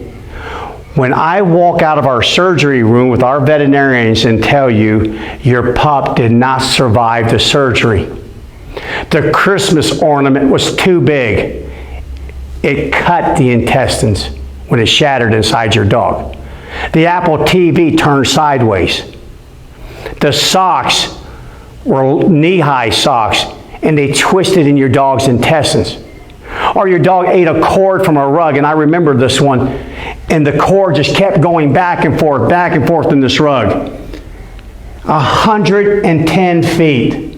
when I walk out of our surgery room with our veterinarians and tell you your pup did not survive the surgery. The Christmas ornament was too big. It cut the intestines when it shattered inside your dog. The Apple TV turned sideways. The socks were knee-high socks and they twisted in your dog's intestines. Or your dog ate a cord from a rug, and I remember this one, and the cord just kept going back and forth in this rug. 110 feet.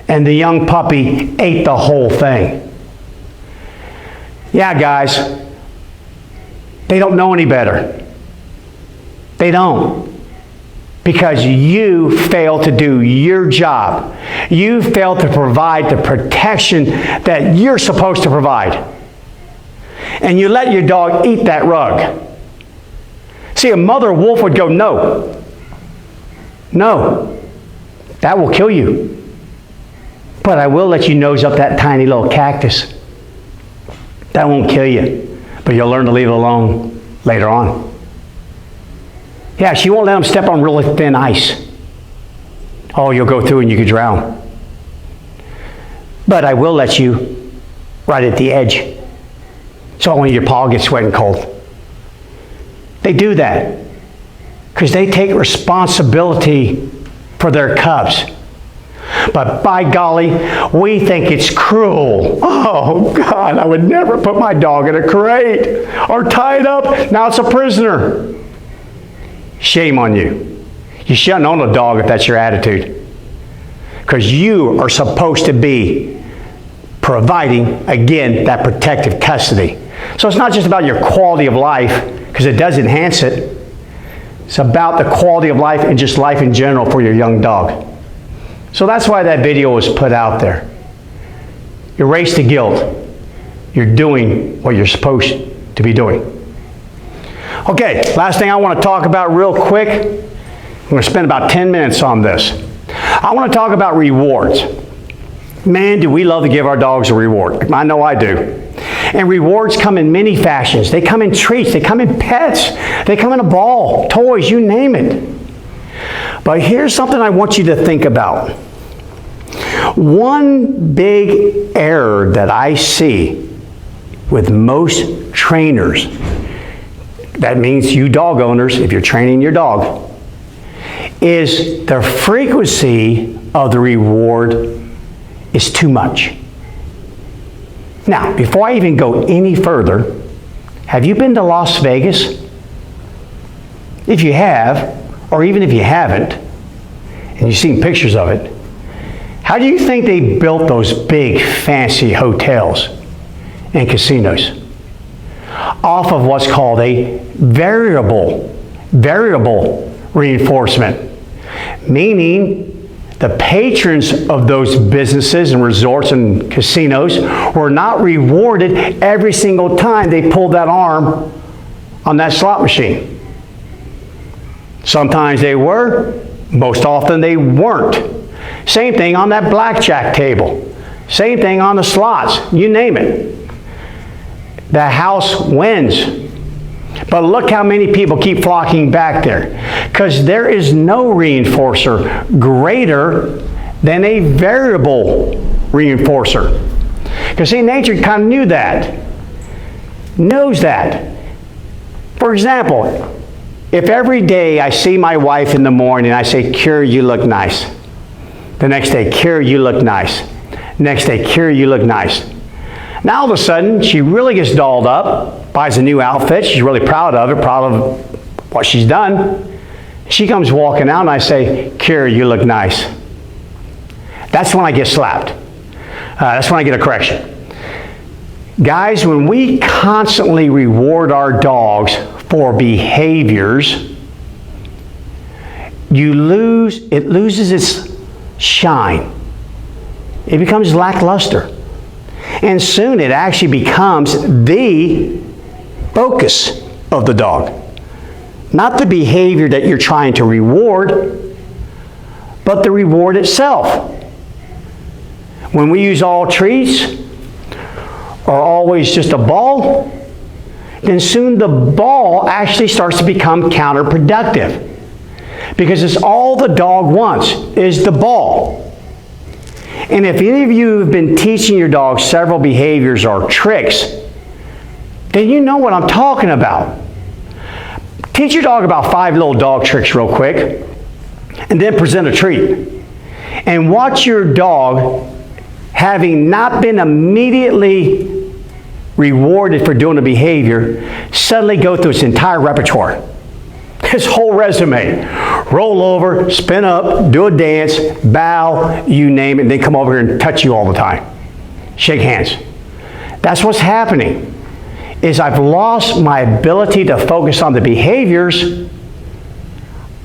And the young puppy ate the whole thing. Yeah, guys, they don't know any better. They don't. Because you failed to do your job. You failed to provide the protection that you're supposed to provide. And you let your dog eat that rug. See, a mother wolf would go, no. No. That will kill you. But I will let you nose up that tiny little cactus. That won't kill you. But you'll learn to leave it alone later on. Yeah, she won't let them step on really thin ice. Oh, you'll go through and you could drown. But I will let you right at the edge. So when your paw gets wet and cold. They do that because they take responsibility for their cubs. But by golly, we think it's cruel. Oh, God, I would never put my dog in a crate or tie it up. Now it's a prisoner. Shame on you. You shouldn't own a dog if that's your attitude. Because you are supposed to be providing, again, that protective custody. So it's not just about your quality of life, because it does enhance it. It's about the quality of life and just life in general for your young dog. So that's why that video was put out there. Erase the guilt. You're doing what you're supposed to be doing. Okay, last thing I want to talk about real quick. I'm going to spend about 10 minutes on this. I want to talk about rewards. Man, do we love to give our dogs a reward. I know I do. And rewards come in many fashions. They come in treats. They come in pets. They come in a ball, toys, you name it. But here's something I want you to think about. One big error that I see with most trainers, that means you dog owners, if you're training your dog, is the frequency of the reward is too much. Now, before I even go any further, have you been to Las Vegas? If you have, or even if you haven't, and you've seen pictures of it, how do you think they built those big fancy hotels and casinos? Off of what's called a variable reinforcement, meaning the patrons of those businesses and resorts and casinos were not rewarded every single time they pulled that arm on that slot machine. Sometimes they were, most often they weren't. Same thing on that blackjack table. Same thing on the slots, you name it. The house wins. But look how many people keep flocking back there. Because there is no reinforcer greater than a variable reinforcer. Because see, nature kind of knew that. Knows that. For example, if every day I see my wife in the morning and I say, "Cure, you look nice." The next day, Kira, you look nice. Next day, Kira, you look nice. Now all of a sudden, she really gets dolled up, buys a new outfit. She's really proud of it, proud of what she's done. She comes walking out and I say, Kira, you look nice. That's when I get slapped. That's when I get a correction. Guys, when we constantly reward our dogs for behaviors, it loses its shine. It becomes lackluster. And soon it actually becomes the focus of the dog. Not the behavior that you're trying to reward, but the reward itself. When we use all treats, or always just a ball, then soon the ball actually starts to become counterproductive. Because it's all the dog wants is the ball. And if any of you have been teaching your dog several behaviors or tricks, then you know what I'm talking about. Teach your dog about 5 little dog tricks real quick, and then present a treat. And watch your dog, having not been immediately rewarded for doing a behavior, suddenly go through its entire repertoire. His whole resume. Roll over, spin up, do a dance, bow, you name it, and then come over here and touch you all the time. Shake hands. That's what's happening. Is I've lost my ability to focus on the behaviors.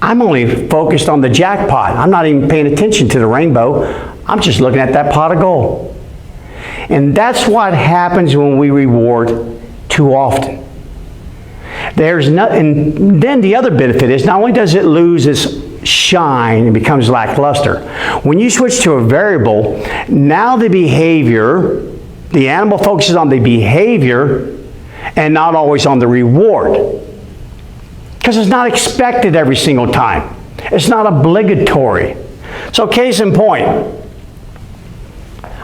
I'm only focused on the jackpot. I'm not even paying attention to the rainbow. I'm just looking at that pot of gold. And that's what happens when we reward too often. And then the other benefit is not only does it lose its shine and becomes lackluster, when you switch to a variable, now the behavior, the animal focuses on the behavior and not always on the reward. Because it's not expected every single time. It's not obligatory. So case in point,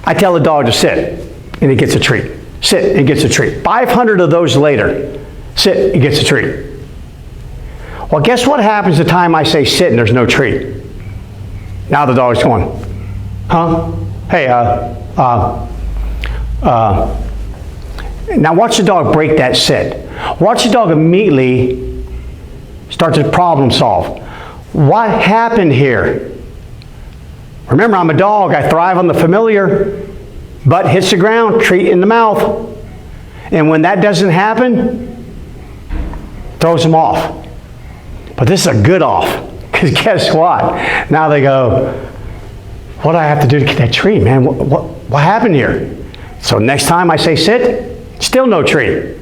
I tell the dog to sit and it gets a treat. Sit and gets a treat. 500 of those later, sit and gets a treat. Well, guess what happens the time I say sit and there's no treat? Now the dog's going, huh? Hey, Now watch the dog break that sit. Watch the dog immediately start to problem solve. What happened here? Remember, I'm a dog. I thrive on the familiar. Butt hits the ground, treat in the mouth. And when that doesn't happen, throws them off. But this is a good off. Because guess what? Now they go, what do I have to do to get that treat, man? What happened here? So next time I say sit, still no treat.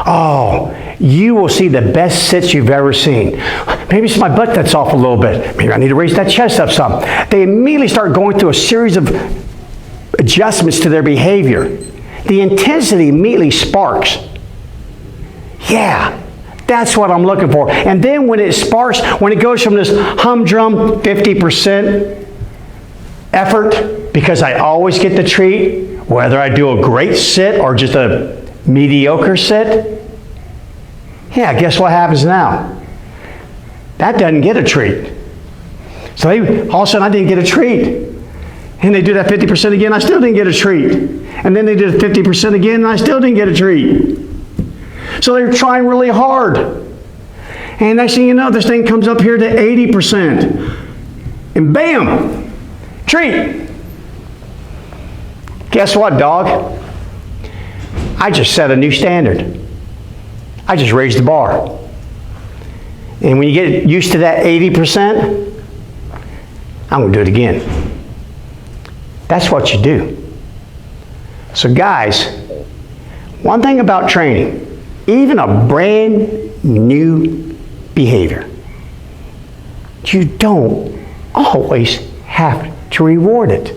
Oh, you will see the best sits you've ever seen. Maybe it's my butt that's off a little bit. Maybe I need to raise that chest up some. They immediately start going through a series of adjustments to their behavior. The intensity immediately sparks. Yeah, that's what I'm looking for. And then when it sparks, when it goes from this humdrum 50% effort, because I always get the treat, whether I do a great sit or just a mediocre sit, yeah, guess what happens now? That doesn't get a treat. So all of a sudden I didn't get a treat. And they do that 50% again, I still didn't get a treat. And then they did 50% again, and I still didn't get a treat. So they're trying really hard. And next thing you know, this thing comes up here to 80%. And bam, treat. Guess what, dog? I just set a new standard. I just raised the bar. And when you get used to that 80%, I'm going to do it again. That's what you do. So guys, one thing about training, even a brand new behavior, you don't always have to reward it.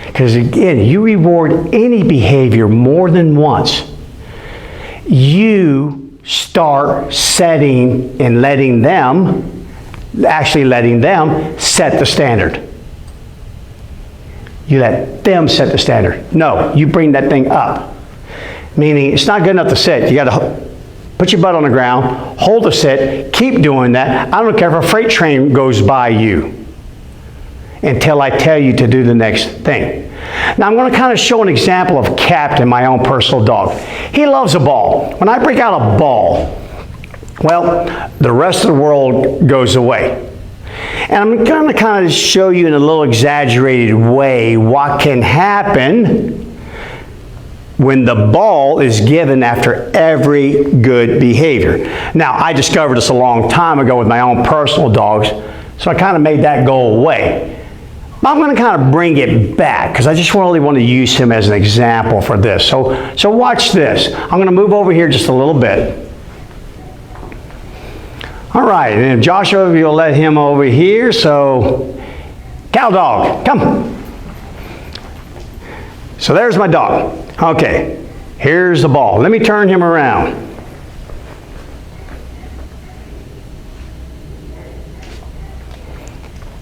Because again, you reward any behavior more than once, you start setting and letting them set the standard. You let them set the standard. No, you bring that thing up. Meaning, it's not good enough to sit. You got to put your butt on the ground, hold the sit, keep doing that. I don't care if a freight train goes by you. until I tell you to do the next thing. Now I'm going to kind of show an example of Captain, my own personal dog. He loves a ball. When I break out a ball, well, the rest of the world goes away. And I'm going to kind of show you in a little exaggerated way what can happen when the ball is given after every good behavior. Now, I discovered this a long time ago with my own personal dogs, so I kind of made that go away. But I'm going to kind of bring it back because I just really want to use him as an example for this. So watch this. I'm going to move over here just a little bit. All right, and if Joshua, you'll let him over here. So, cow dog, come. So there's my dog. Okay, here's the ball. Let me turn him around.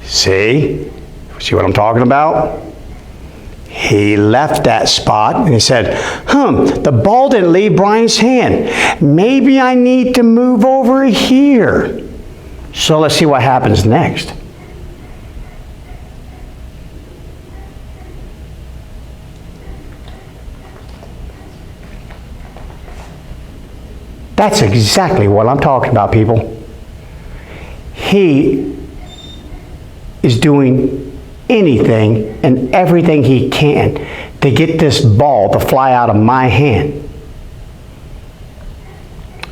See what I'm talking about? He left that spot and he said, the ball didn't leave Bryan's hand. Maybe I need to move over here. So let's see what happens next. That's exactly what I'm talking about, people. He is doing anything and everything he can to get this ball to fly out of my hand.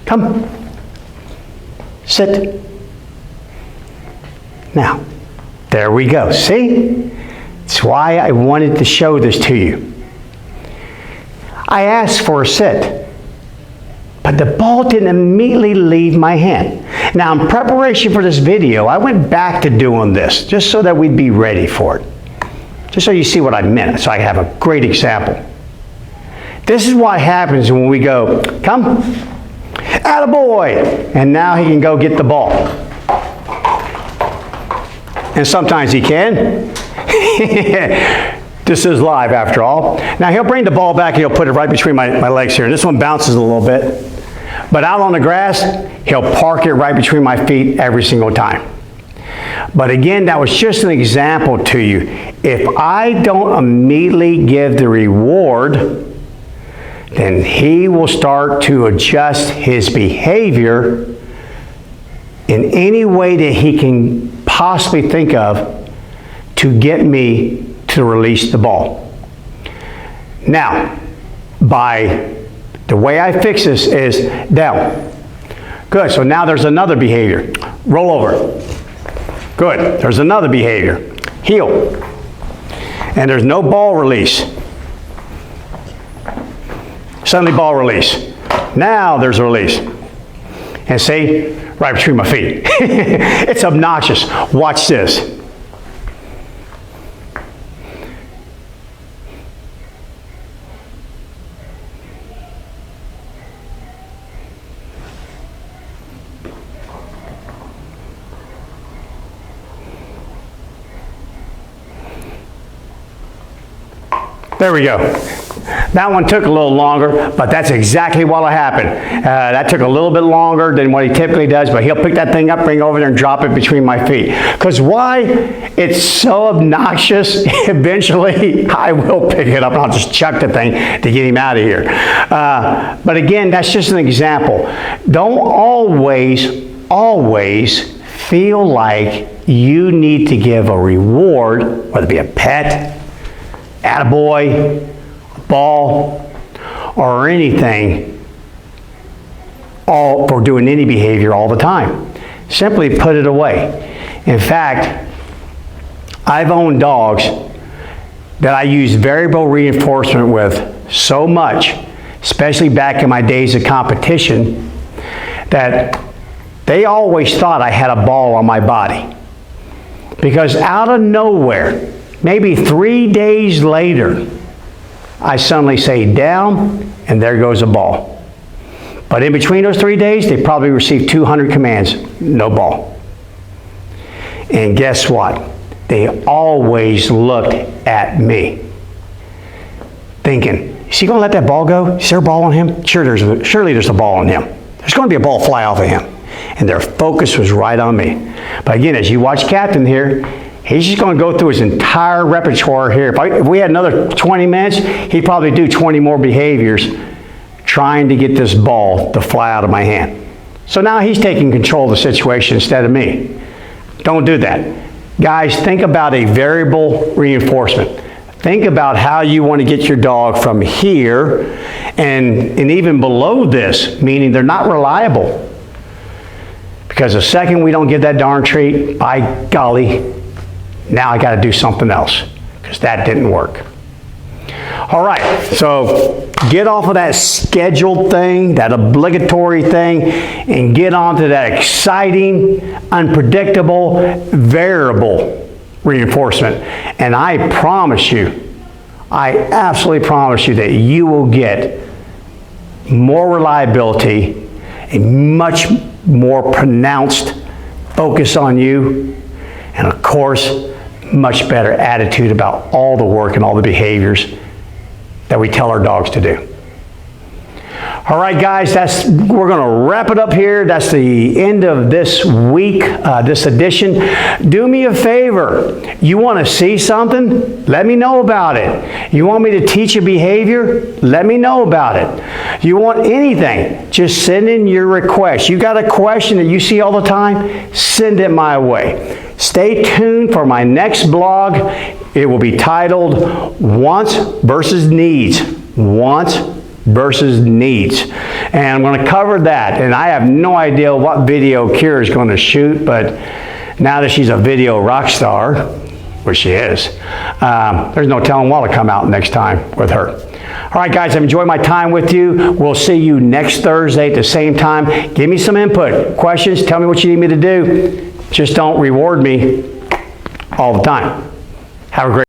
Come. Sit. Now, there we go. See? That's why I wanted to show this to you. I asked for a sit, but the ball didn't immediately leave my hand. Now, in preparation for this video, I went back to doing this just so that we'd be ready for it. Just so you see what I meant, so I have a great example. This is what happens when we go, come, attaboy, and now he can go get the ball. And sometimes he can. This is live after all. Now he'll bring the ball back and he'll put it right between my legs here. And this one bounces a little bit. But out on the grass, he'll park it right between my feet every single time. But again, that was just an example to you. If I don't immediately give the reward, then he will start to adjust his behavior in any way that he can possibly think of to get me to release the ball. Now, by the way I fix this is down. Good, so now there's another behavior. Roll over. Good, there's another behavior. Heel. And there's no ball release. Suddenly ball release. Now there's a release. And see, right between my feet. It's obnoxious. Watch this. There we go. That one took a little longer, but that's exactly what happened. That took a little bit longer than what he typically does, but he'll pick that thing up, bring it over there, and drop it between my feet. Because why? It's so obnoxious, eventually I will pick it up and I'll just chuck the thing to get him out of here. But again, that's just an example. Don't always feel like you need to give a reward, whether it be a pet, attaboy, a ball, or anything, all for doing any behavior all the time. Simply put it away. In fact, I've owned dogs that I use variable reinforcement with so much, especially back in my days of competition, that they always thought I had a ball on my body. Because out of nowhere, maybe 3 days later, I suddenly say down, and there goes a ball. But in between those 3 days, they probably received 200 commands, no ball. And guess what? They always looked at me, thinking, is he going to let that ball go? Is there a ball on him? Surely there's a ball on him. There's going to be a ball fly off of him. And their focus was right on me. But again, as you watch Captain here, He's just going to go through his entire repertoire here. If we had another 20 minutes, he'd probably do 20 more behaviors trying to get this ball to fly out of my hand. So now he's taking control of the situation instead of me. Don't do that. Guys, think about a variable reinforcement. Think about how you want to get your dog from here and even below this, meaning they're not reliable. Because the second we don't get that darn treat, by golly, now I got to do something else because that didn't work. All right, so get off of that scheduled thing, that obligatory thing, and get on to that exciting, unpredictable, variable reinforcement. And I promise you, I absolutely promise you that you will get more reliability, a much more pronounced focus on you, and of course, much better attitude about all the work and all the behaviors that we tell our dogs to do. All right, guys, we're going to wrap it up here. That's the end of this week, this edition. Do me a favor. You want to see something? Let me know about it. You want me to teach a behavior? Let me know about it. You want anything? Just send in your request. You got a question that you see all the time? Send it my way. Stay tuned for my next blog. It will be titled Wants versus Needs. Wants versus needs. And I'm going to cover that. And I have no idea what video Kira is going to shoot, but now that she's a video rock star, which she is, there's no telling what will come out next time with her. All right, guys, I've enjoyed my time with you. We'll see you next Thursday at the same time. Give me some input, questions, tell me what you need me to do. Just don't reward me all the time. Have a great